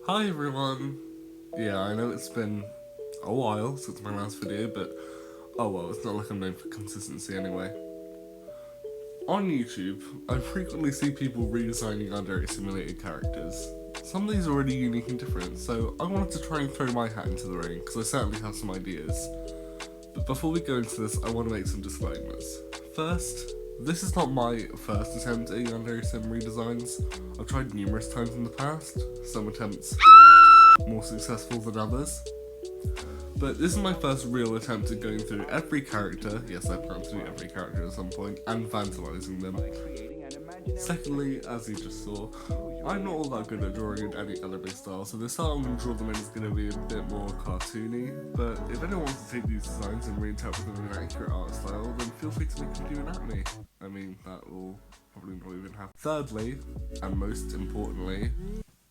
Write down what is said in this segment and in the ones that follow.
Hi everyone! Yeah, I know it's been a while since my last video, but oh well, it's not like I'm known for consistency anyway. On YouTube, I frequently see people redesigning Yandere simulated characters. Some of these are really unique and different, so I wanted to try and throw my hat into the ring, because I certainly have some ideas. But before we go into this, I want to make some disclaimers. First, this is not my first attempt at Yandere sim redesigns. I've tried numerous times in the past, some attempts more successful than others. But this is my first real attempt at going through every character, yes I plan to do every character at some point, and vandalising them. Secondly, as you just saw, I'm not all that good at drawing in any anime style, so the style I'm going to draw them in is going to be a bit more cartoony, but if anyone wants to take these designs and reinterpret them in an accurate art style, then feel free to make a video at me. I mean, that will probably not even happen. Thirdly, and most importantly,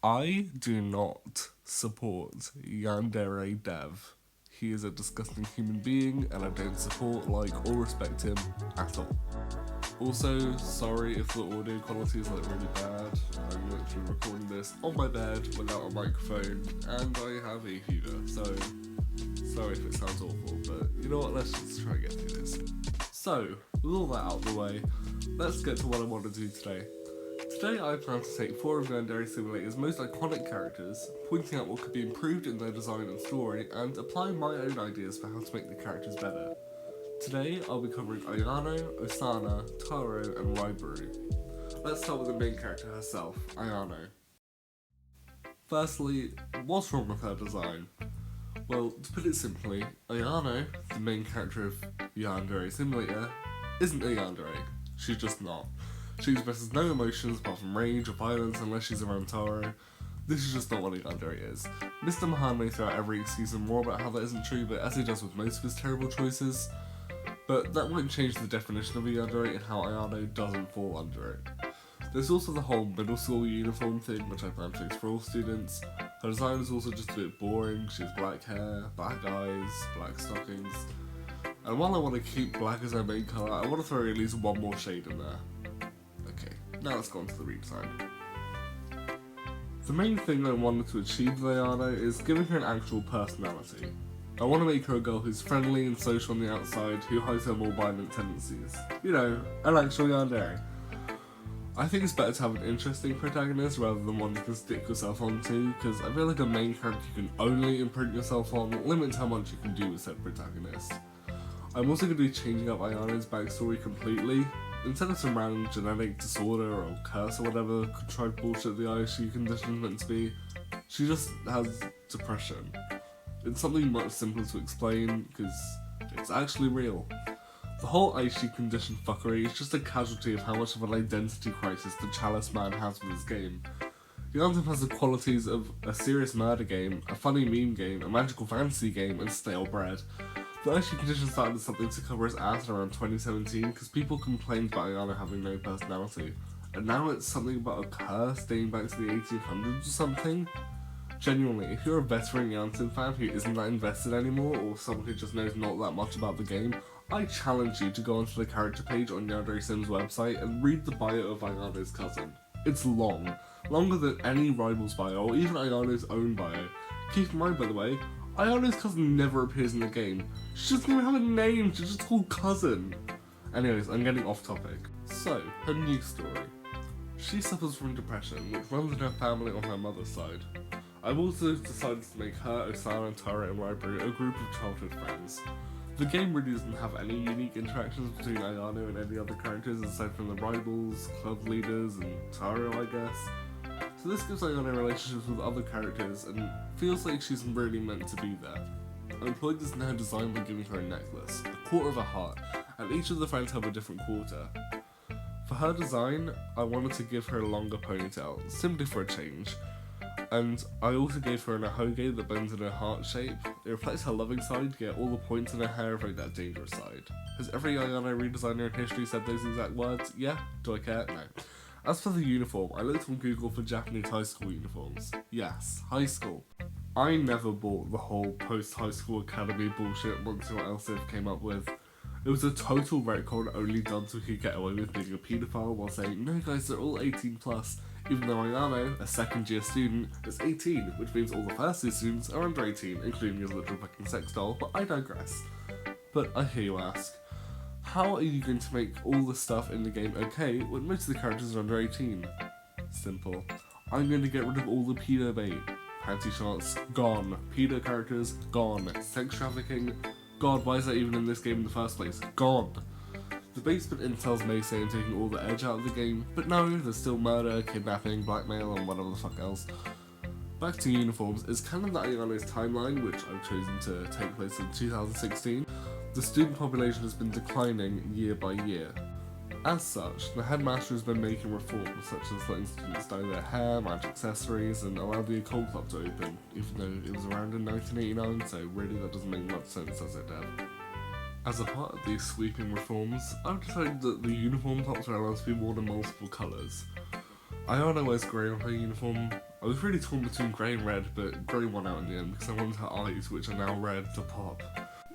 I do not support yanderedev. He is a disgusting human being, and I don't support, like, or respect him at all. Also, sorry if the audio quality is like really bad. I'm literally recording this on my bed without a microphone, and I have a fever, so sorry if it sounds awful, but you know what, let's just try and get through this. So, with all that out of the way, let's get to what I want to do today. Today I plan to take 4 of Yandere Simulator's most iconic characters, pointing out what could be improved in their design and story, and applying my own ideas for how to make the characters better. Today I'll be covering Ayano, Osana, Taro, and Raibaru. Let's start with the main character herself, Ayano. Firstly, what's wrong with her design? Well, to put it simply, Ayano, the main character of Yandere Simulator, isn't a yandere. She's just not. She expresses no emotions apart from rage or violence unless she's around Taro. This is just not what a yandere is. Mr. Mahan may throw out every excuse and more about how that isn't true, but as he does with most of his terrible choices. But that won't change the definition of a yandere and how Ayano doesn't fall under it. There's also the whole middle school uniform thing, which I plan to fix for all students. Her design is also just a bit boring. She has black hair, black eyes, black stockings. And while I want to keep black as her main colour, I want to throw at least one more shade in there. Okay, now let's go on to the redesign. The main thing I wanted to achieve with Ayano is giving her an actual personality. I want to make her a girl who's friendly and social on the outside, who hides her more violent tendencies. You know, an actual yandere. I think it's better to have an interesting protagonist rather than one you can stick yourself onto, because I feel like a main character you can only imprint yourself on limits how much you can do with said protagonist. I'm also going to be changing up Ayano's backstory completely. Instead of some random genetic disorder or curse or whatever contrived bullshit the ISU condition is meant to be, she just has depression. It's something much simpler to explain, because it's actually real. The whole Aishi condition fuckery is just a casualty of how much of an identity crisis the Chalice Man has with his game. Gundam has the qualities of a serious murder game, a funny meme game, a magical fantasy game, and stale bread. The Aishi condition started as something to cover his ass in around 2017 because people complained about Ayano having no personality, and now it's something about a curse dating back to the 1800s or something. Genuinely, if you're a veteran Yansen fan who isn't that invested anymore, or someone who just knows not that much about the game, I challenge you to go onto the character page on Yandere Sim's website and read the bio of Ayano's cousin. It's long. Longer than any rival's bio, or even Ayano's own bio. Keep in mind, by the way, Ayano's cousin never appears in the game. She doesn't even have a name, she's just called Cousin. Anyways, I'm getting off topic. So, her new story. She suffers from depression, which runs in her family on her mother's side. I've also decided to make her, Osana, Taro, and Raibaru a group of childhood friends. The game really doesn't have any unique interactions between Ayano and any other characters aside from the rivals, club leaders, and Taro, I guess. So this gives Ayano relationships with other characters and feels like she's really meant to be there. I employed this in her design by giving her a necklace, a quarter of a heart, and each of the friends have a different quarter. For her design, I wanted to give her a longer ponytail, simply for a change. And I also gave her an ahoge that bends in her heart shape. It reflects her loving side, yet all the points in her hair reflect that dangerous side. Has every Ayano redesigner in history said those exact words? Yeah? Do I care? No. As for the uniform, I looked on Google for Japanese high school uniforms. Yes, high school. I never bought the whole post-high school academy bullshit Monster Elsev came up with. It was a total retcon only done so he could get away with being a paedophile while saying, no guys, they're all 18 plus. even though Ayano, a second year student, is 18, which means all the first year students are under 18, including his literal fucking sex doll, but I digress. But I hear you ask, how are you going to make all the stuff in the game okay when most of the characters are under 18? Simple. I'm going to get rid of all the pedo bait. Panty shots, gone. Pedo characters, gone. Sex trafficking, god, why is that even in this game in the first place? Gone. The basement incels may say I'm taking all the edge out of the game, but no, there's still murder, kidnapping, blackmail, and whatever the fuck else. Back to uniforms, it's canon that Ayano's timeline, which I've chosen to take place in 2016, the student population has been declining year by year. As such, the headmaster has been making reforms, such as letting students dye their hair, match accessories, and allow the occult club to open, even though it was around in 1989, so really that doesn't make much sense, does it, Dev? As a part of these sweeping reforms, I've decided that the uniform tops are allowed to be worn in multiple colours. Ayano wears grey on her uniform. I was really torn between grey and red, but grey won out in the end because I wanted her eyes, which are now red, to pop.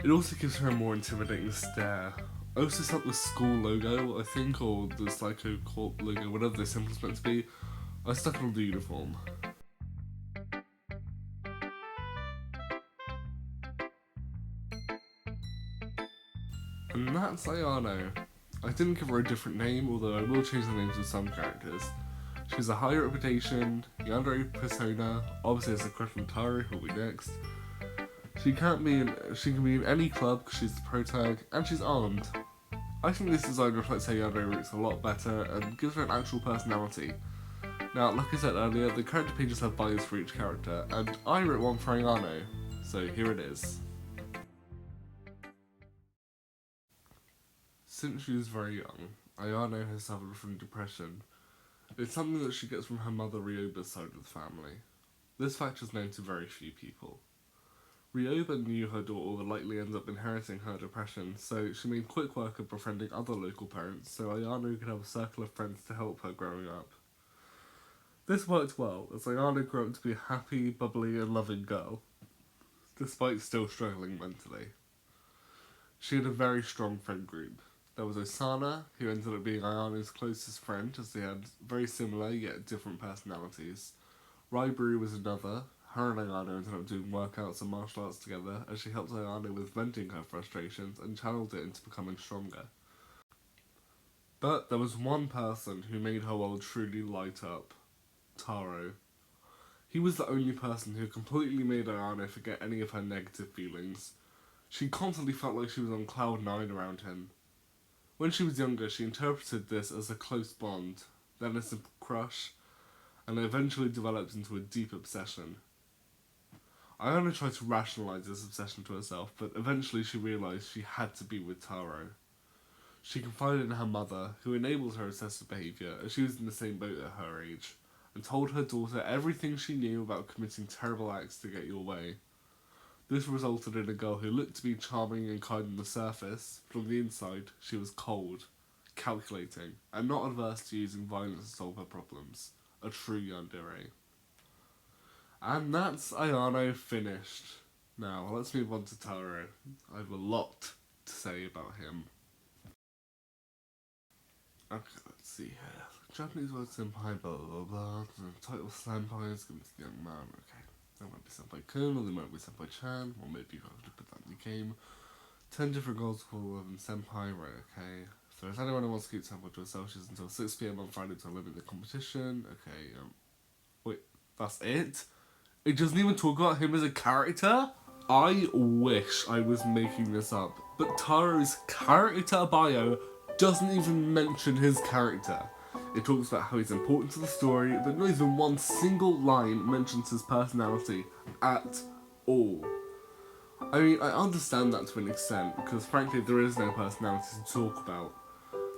It also gives her a more intimidating stare. I also set the school logo, I think, or the Psycho Corp logo, whatever the symbol's meant to be. I stuck it on the uniform. And that's Ayano. I didn't give her a different name, although I will change the names of some characters. She has a high reputation, yandere persona, obviously has a crush on Taro, who'll be next. She can be in any club because she's the protag, and she's armed. I think this design reflects her yandere roots a lot better and gives her an actual personality. Now, like I said earlier, the character pages have bios for each character, and I wrote one for Ayano, so here it is. Since she was very young, Ayano has suffered from depression. It's something that she gets from her mother Ryoba's side of the family. This fact is known to very few people. Ryoba knew her daughter would likely end up inheriting her depression, so she made quick work of befriending other local parents so Ayano could have a circle of friends to help her growing up. This worked well, as Ayano grew up to be a happy, bubbly and loving girl, despite still struggling mentally. She had a very strong friend group. There was Osana, who ended up being Ayano's closest friend, as they had very similar yet different personalities. Raibaru was another. Her and Ayano ended up doing workouts and martial arts together, as she helped Ayano with venting her frustrations and channeled it into becoming stronger. But there was one person who made her world truly light up. Taro. He was the only person who completely made Ayano forget any of her negative feelings. She constantly felt like she was on cloud 9 around him. When she was younger, she interpreted this as a close bond, then a simple crush, and it eventually developed into a deep obsession. Ayano tried to rationalise this obsession to herself, but eventually she realised she had to be with Taro. She confided in her mother, who enabled her obsessive behaviour, as she was in the same boat at her age, and told her daughter everything she knew about committing terrible acts to get your way. This resulted in a girl who looked to be charming and kind on the surface, but on the inside, she was cold, calculating, and not averse to using violence to solve her problems. A true yandere. And that's Ayano finished. Now, let's move on to Taro. I have a lot to say about him. Okay, let's see here. Japanese word senpai, blah blah blah. The title senpai is given to the young man. Okay. There might be senpai kun, or there might be senpai chan, or maybe you have to put that in the game. 10 different girls call them senpai, right, okay. If there's anyone who wants to keep senpai to herself, she's until 6 PM on Friday to limit the competition. Okay, wait, that's it? It doesn't even talk about him as a character? I wish I was making this up, but Taro's character bio doesn't even mention his character. It talks about how he's important to the story, but not even one single line mentions his personality at all. I mean, I understand that to an extent, because frankly there is no personality to talk about.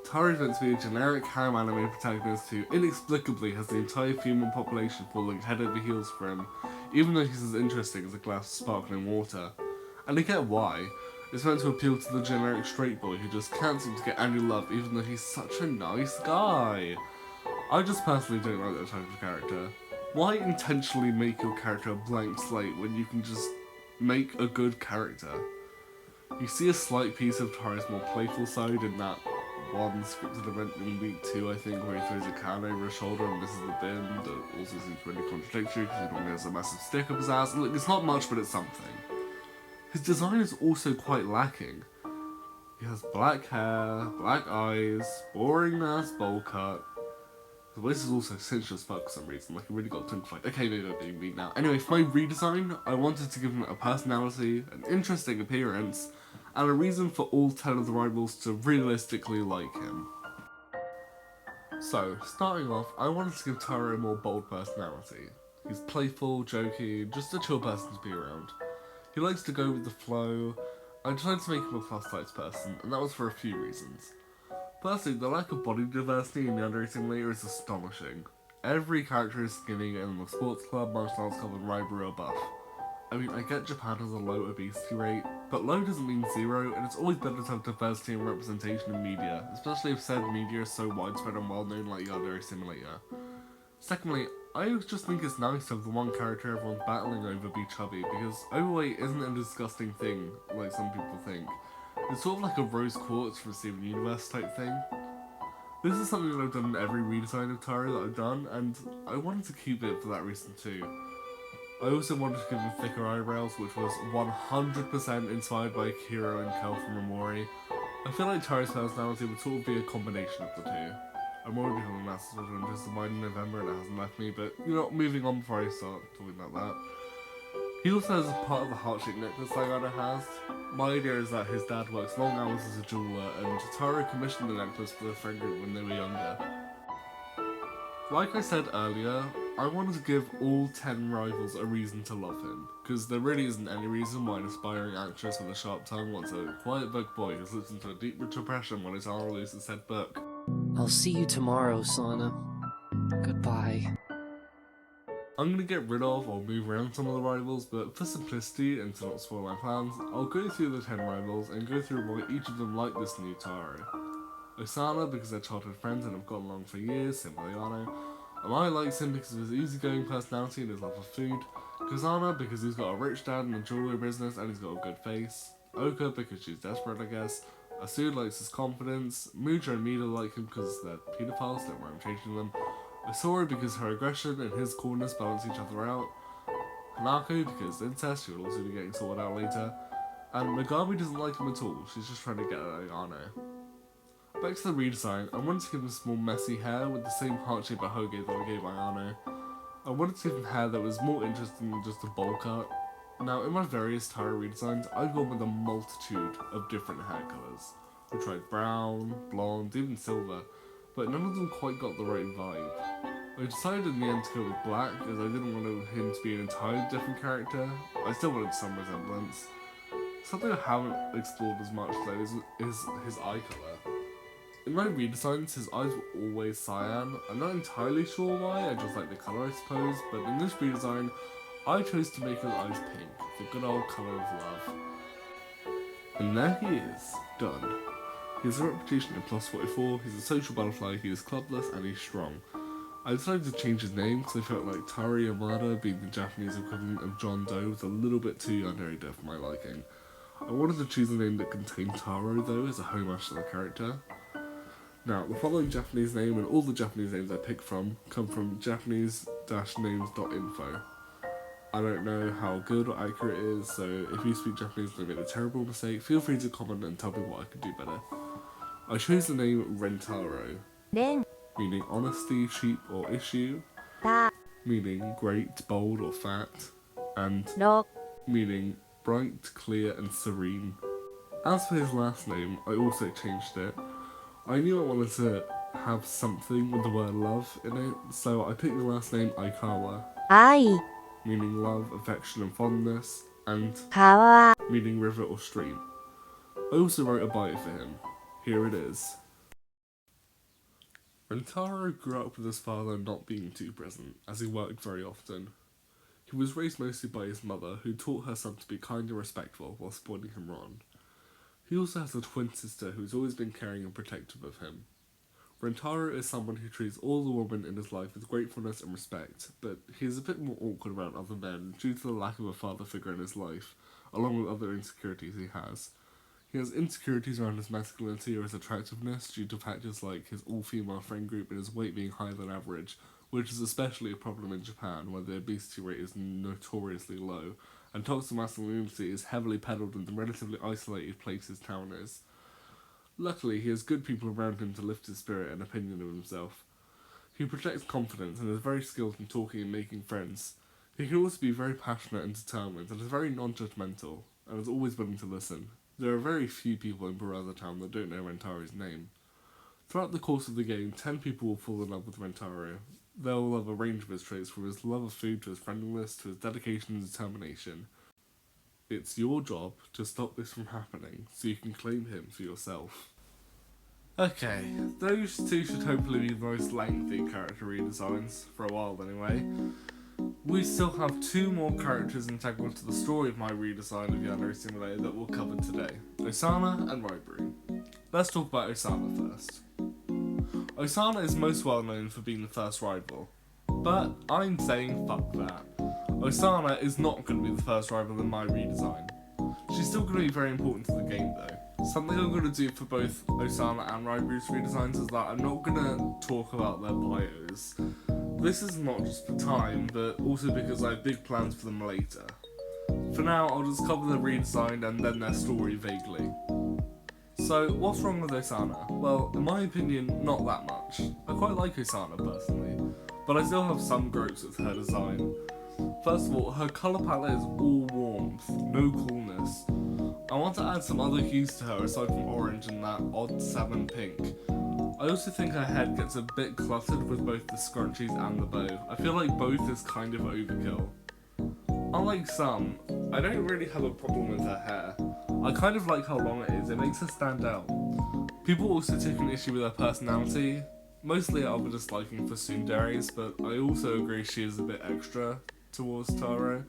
Taro is meant to be a generic harem anime protagonist who inexplicably has the entire female population falling head over heels for him, even though he's as interesting as a glass of sparkling water. And I get why. It's meant to appeal to the generic straight boy who just can't seem to get any love even though he's such a nice guy. I just personally don't like that type of character. Why intentionally make your character a blank slate when you can just make a good character? You see a slight piece of Taro's more playful side in that week 1 scripted event in week 2, I think, where he throws a can over his shoulder and misses the bin. That also seems really contradictory because he normally has a massive stick up his ass. Look, it's not much, but it's something. His design is also quite lacking. He has black hair, black eyes, boring ass bowl cut. The voice is also cinched as fuck for some reason, like he really got tongue-fied. Okay, maybe I'm being mean now. Anyway, for my redesign, I wanted to give him a personality, an interesting appearance, and a reason for all 10 of the rivals to realistically like him. So, starting off, I wanted to give Taro a more bold personality. He's playful, jokey, just a chill person to be around. He likes to go with the flow. I decided to make him a plus-size person, and that was for a few reasons. Firstly, the lack of body diversity in Yandere Simulator is astonishing. Every character is skinny, and the sports club, martial arts club, and Raibaru are buff. I mean, I get Japan has a low obesity rate, but low doesn't mean zero, and it's always better to have diversity and representation in media, especially if said media is so widespread and well-known like Yandere Simulator. Secondly, I just think it's nice to have the one character everyone's battling over be chubby, because overweight isn't a disgusting thing, like some people think. It's sort of like a rose quartz for Steven Universe type thing. This is something that I've done in every redesign of Taro that I've done, and I wanted to keep it for that reason too. I also wanted to give him thicker eyebrows, which was 100% inspired by Kiro and Kel from Amori. I feel like Taro's personality would sort of be a combination of the two. I'm already becoming a massive sort of interest in mine in November and it hasn't left me, but you know, moving on before I start talking about that. He also has a part of the heart-shaped necklace Ayano has. My idea is that his dad works long hours as a jeweler, and Taro commissioned the necklace for their friend group when they were younger. Like I said earlier, I wanted to give all 10 rivals a reason to love him, because there really isn't any reason why an aspiring actress with a sharp tongue wants a quiet book boy who slips into a deep depression when his arm releases said book. I'll see you tomorrow, Osana. Goodbye. I'm going to get rid of or move around some of the rivals, but for simplicity and to not spoil my plans, I'll go through the 10 rivals and go through why each of them like this new Taro. Osana because they're childhood friends and have gotten along for years, same with Ayano. Amai likes him because of his easygoing personality and his love of food. Kazana because he's got a rich dad in the jewelry business and he's got a good face. Oka because she's desperate, I guess. Asu likes his confidence. Mujo and Mida like him because they're pedophiles, don't worry I'm changing them. Osori because her aggression and his coolness balance each other out. Hanako because incest, she will also be getting sorted out later. And Megami doesn't like him at all, she's just trying to get at Ayano. Back to the redesign, I wanted to give him small messy hair with the same heart-shaped ahoge that I gave Ayano. I wanted to give him hair that was more interesting than just a bowl cut. Now, in my various Taro redesigns, I've gone with a multitude of different hair colours. We tried brown, blonde, even silver, but none of them quite got the right vibe. I decided in the end to go with black, as I didn't want him to be an entirely different character. I still wanted some resemblance. Something I haven't explored as much though is his eye colour. In my redesigns, his eyes were always cyan. I'm not entirely sure why, I just like the colour I suppose, but in this redesign, I chose to make his eyes pink, the good old colour of love. And there he is, done. He has a reputation of plus 44, he's a social butterfly, he is clubless, and he's strong. I decided to change his name because I felt like Taro Yamada, being the Japanese equivalent of John Doe, was a little bit too yanderedev for my liking. I wanted to choose a name that contained Taro though, as a homage to the character. Now, the following Japanese name and all the Japanese names I picked from come from japanese-names.info. I don't know how good or accurate it is, so if you speak Japanese and I made a terrible mistake, feel free to comment and tell me what I could do better. I chose the name Rentaro, meaning honesty, sheep, or issue, meaning great, bold, or fat, and meaning bright, clear, and serene. As for his last name, I also changed it. I knew I wanted to have something with the word love in it, so I picked the last name Aikawa, meaning love, affection, and fondness, and meaning river or stream. I also wrote a bio for him. Here it is. Rentaro grew up with his father not being too present, as he worked very often. He was raised mostly by his mother, who taught her son to be kind and respectful while spoiling him wrong. He also has a twin sister who's always been caring and protective of him. Rentaro is someone who treats all the women in his life with gratefulness and respect, but he is a bit more awkward around other men due to the lack of a father figure in his life, along with other insecurities he has. He has insecurities around his masculinity or his attractiveness due to factors like his all-female friend group and his weight being higher than average, which is especially a problem in Japan, where the obesity rate is notoriously low, and toxic masculinity is heavily peddled in the relatively isolated places town is. Luckily, he has good people around him to lift his spirit and opinion of himself. He projects confidence and is very skilled in talking and making friends. He can also be very passionate and determined, and is very non-judgmental, and is always willing to listen. There are very few people in Baraza Town that don't know Rentaro's name. Throughout the course of the game, 10 people will fall in love with Rentaro. They'll love a range of his traits, from his love of food to his friendliness to his dedication and determination. It's your job to stop this from happening, so you can claim him for yourself. Okay, those two should hopefully be the most lengthy character redesigns, for a while anyway. We still have 2 more characters integral to the story of my redesign of Yandere Simulator that we'll cover today, Osana and Raibaru. Let's talk about Osana first. Osana is most well known for being the first rival, but I'm saying fuck that. Osana is not going to be the first rival in my redesign. She's still going to be very important to the game though. Something I'm going to do for both Osana and Raibaru's redesigns is that I'm not going to talk about their bios. This is not just for time, but also because I have big plans for them later. For now, I'll just cover the redesign and then their story vaguely. So, what's wrong with Osana? Well, in my opinion, not that much. I quite like Osana personally, but I still have some gripes with her design. First of all, her colour palette is all warmth, no coolness. I want to add some other hues to her aside from orange and that odd salmon pink. I also think her head gets a bit cluttered with both the scrunchies and the bow. I feel like both is kind of overkill. Unlike some, I don't really have a problem with her hair. I kind of like how long it is, it makes her stand out. People also take an issue with her personality, mostly out of a disliking for tsunderes, but I also agree she is a bit extra towards Taro.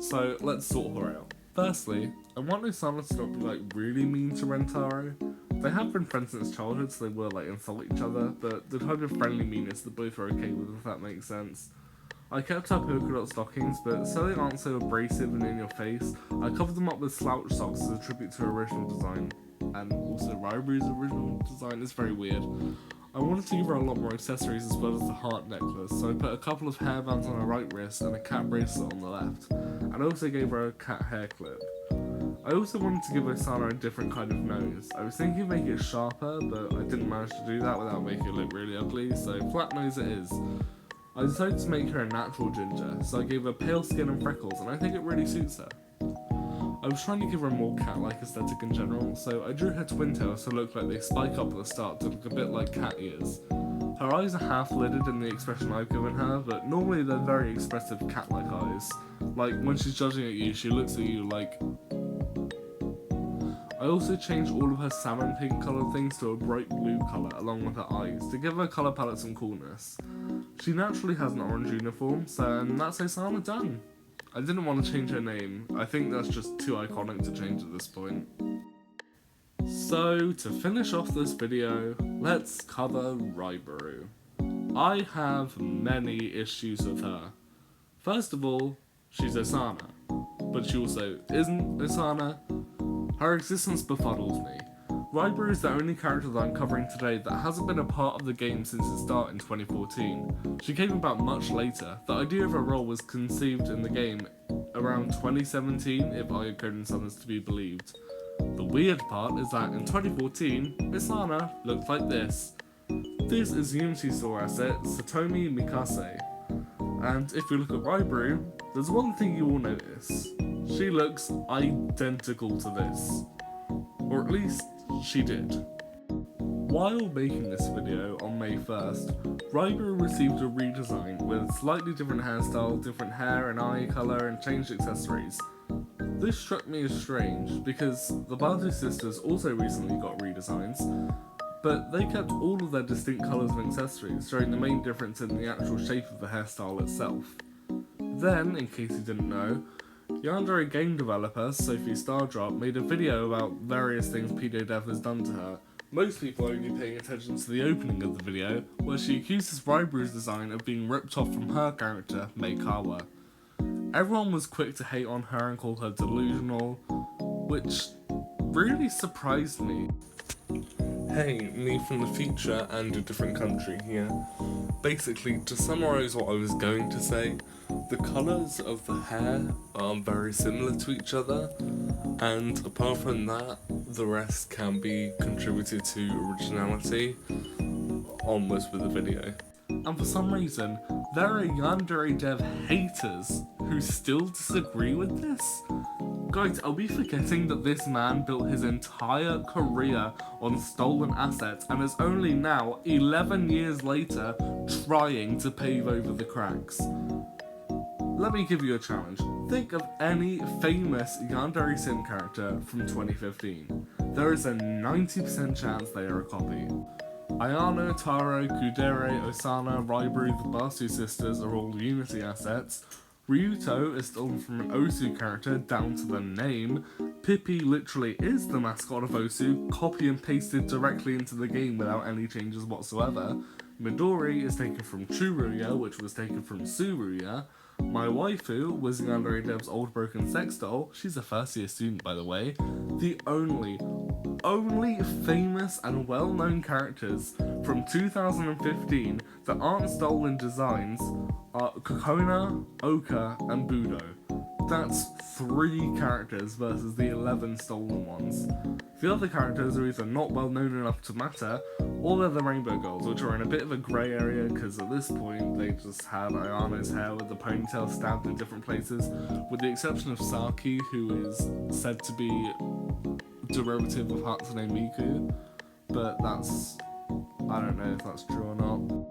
So let's sort her out. Firstly, I want Osana to not be like really mean to Rentaro. They have been friends since childhood, so they will like insult each other, but the type of friendly meanness that both are okay with, if that makes sense. I kept her polka dot stockings, but so they aren't so abrasive and in your face, I covered them up with slouch socks as a tribute to her original design. And also Raibaru's original design is very weird. I wanted to give her a lot more accessories as well as the heart necklace, so I put a couple of hairbands on her right wrist and a cat bracelet on the left, and I also gave her a cat hair clip. I also wanted to give Osana a different kind of nose. I was thinking of making it sharper, but I didn't manage to do that without making it look really ugly, so flat nose it is. I decided to make her a natural ginger, so I gave her pale skin and freckles, and I think it really suits her. I was trying to give her a more cat-like aesthetic in general, so I drew her twin tails to look like they spike up at the start to look a bit like cat ears. Her eyes are half-lidded in the expression I've given her, but normally they're very expressive cat-like eyes. Like, when she's judging at you, she looks at you like... I also changed all of her salmon pink coloured things to a bright blue colour along with her eyes, to give her colour palette some coolness. She naturally has an orange uniform, and that's Osana done. I didn't want to change her name, I think that's just too iconic to change at this point. So, to finish off this video, let's cover Raibaru. I have many issues with her. First of all, she's Osana, but she also isn't Osana. Her existence befuddles me. Raibaru is the only character that I'm covering today that hasn't been a part of the game since its start in 2014. She came about much later. The idea of her role was conceived in the game around 2017, if Aya Sun is to be believed. The weird part is that in 2014, Osana looked like this. This is Unity store asset Satomi Mikase. And if you look at Raibaru, there's one thing you will notice. She looks identical to this. Or at least, she did. While making this video on May 1st, Raibaru received a redesign with slightly different hairstyle, different hair and eye colour and changed accessories. This struck me as strange because the Badu sisters also recently got redesigns, but they kept all of their distinct colours and accessories, showing the main difference in the actual shape of the hairstyle itself. Then, in case you didn't know, Yandere game developer Sophie Stardrop made a video about various things DEVOUT has done to her. Most people are only paying attention to the opening of the video, where she accuses Raibaru's design of being ripped off from her character, Meikawa. Everyone was quick to hate on her and call her delusional, which really surprised me. Hey, me from the future and a different country here. Basically, to summarise what I was going to say, the colours of the hair are very similar to each other, and apart from that, the rest can be contributed to originality. Onwards with the video. And for some reason, there are yanderedev haters who still disagree with this. Guys, are we forgetting that this man built his entire career on stolen assets and is only now, 11 years later, trying to pave over the cracks? Let me give you a challenge. Think of any famous yandere sim character from 2015. There is a 90% chance they are a copy. Ayano, Taro, Yandere, Osana, Raibaru, the Basu sisters are all Unity assets. Ryuto is stolen from an Osu character down to the name. Pippi literally is the mascot of Osu, copy and pasted directly into the game without any changes whatsoever. Midori is taken from Churuya, which was taken from Tsuruya. My waifu was yanderedev's old broken sex doll. She's a first year student, by the way. The only famous and well-known characters from 2015 that aren't stolen designs are Kokona, Oka, and Budo. That's 3 characters versus the 11 stolen ones. The other characters are either not well known enough to matter, or they're the Rainbow Girls, which are in a bit of a grey area because at this point they just had Ayano's hair with the ponytail stabbed in different places, with the exception of Saki, who is said to be derivative of Hatsune Miku, but that's, I don't know if that's true or not.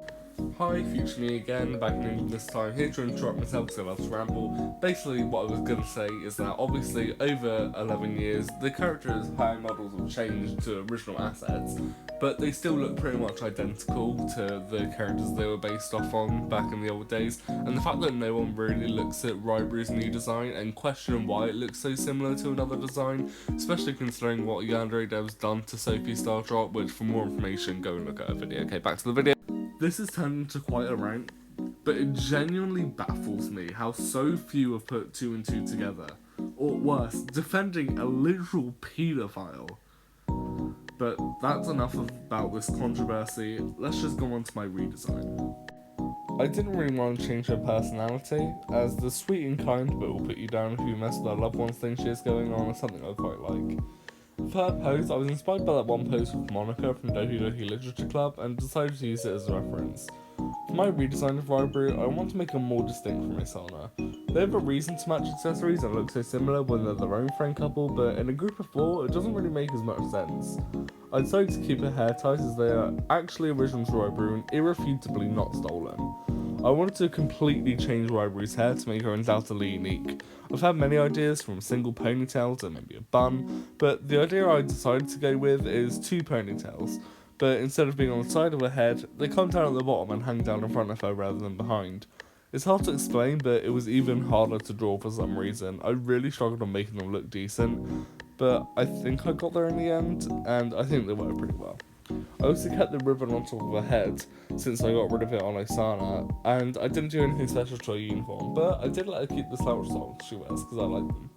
Hi, future me again, back in England this time, here to interrupt myself because I love to ramble. Basically, what I was going to say is that obviously over 11 years, the characters' hair models have changed to original assets, but they still look pretty much identical to the characters they were based off on back in the old days, and the fact that no one really looks at Raibaru's new design and question why it looks so similar to another design, especially considering what yanderedev's done to Sophie Star Drop, which for more information, go and look at her video. Okay, back to the video. This has turned into quite a rant, but it genuinely baffles me how so few have put 2 and 2 together, or worse, defending a literal paedophile. But that's enough about this controversy, let's just go on to my redesign. I didn't really want to change her personality, as the sweet and kind but will put you down if you mess with her loved ones thing she has going on is something I quite like. For her pose, I was inspired by that one pose with Monica from Doki Doki Literature Club and decided to use it as a reference. For my redesign of Raibaru, I want to make her more distinct from Osana. They have a reason to match accessories and look so similar when they're their own friend couple, but in a group of 4, it doesn't really make as much sense. I decided to keep her hair ties as they are actually original to Raibaru and irrefutably not stolen. I wanted to completely change Raibaru's hair to make her undoubtedly unique. I've had many ideas, from a single ponytail to maybe a bun, but the idea I decided to go with is 2 ponytails, but instead of being on the side of her head, they come down at the bottom and hang down in front of her rather than behind. It's hard to explain, but it was even harder to draw for some reason. I really struggled on making them look decent, but I think I got there in the end, and I think they worked pretty well. I also kept the ribbon on top of her head, since I got rid of it on Osana, and I didn't do anything special to her uniform, but I did let her keep the slouch socks she wears, because I like them.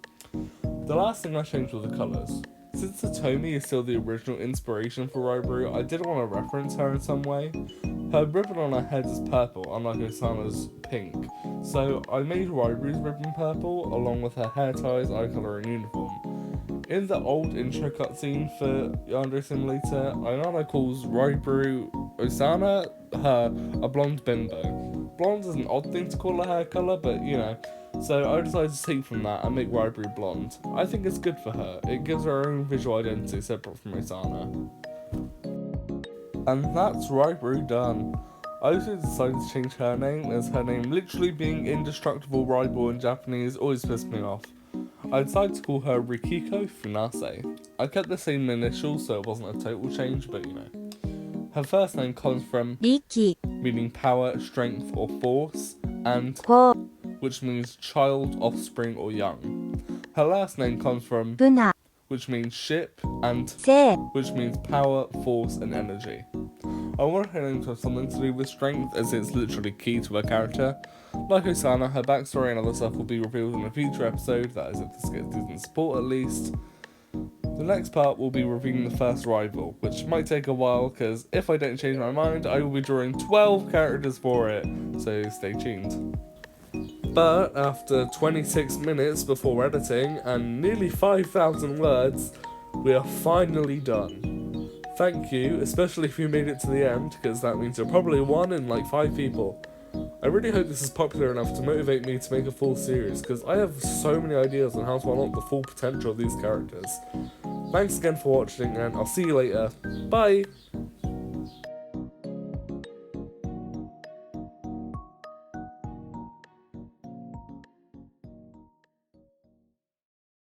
The last thing I changed were the colours. Since Satomi is still the original inspiration for Raibaru, I did want to reference her in some way. Her ribbon on her head is purple, unlike Osana's pink, so I made Raibaru's ribbon purple, along with her hair ties, eye colour and uniform. In the old intro cutscene for Yandere Simulator, Ayano calls Raibaru Osana a blonde bimbo. Blonde is an odd thing to call her hair colour, but you know. So I decided to take from that and make Raibaru blonde. I think it's good for her. It gives her her own visual identity separate from Osana. And that's Raibaru done. I also decided to change her name, as her name literally being indestructible Raibaru in Japanese always pissed me off. I decided to call her Rikiko Funase. I kept the same initials so it wasn't a total change, but you know. Her first name comes from Riki, meaning power, strength or force, and Ko, which means child, offspring or young. Her last name comes from Buna, which means ship, and Se, which means power, force and energy. I wanted her name to have something to do with strength, as it's literally key to her character. Like Osana, her backstory and other stuff will be revealed in a future episode, that is if this gets decent support at least. The next part will be revealing the first rival, which might take a while because if I don't change my mind, I will be drawing 12 characters for it, so stay tuned. But after 26 minutes before editing and nearly 5,000 words, we are finally done. Thank you, especially if you made it to the end, because that means you're probably one in like 5 people. I really hope this is popular enough to motivate me to make a full series, because I have so many ideas on how to unlock the full potential of these characters. Thanks again for watching, and I'll see you later. Bye!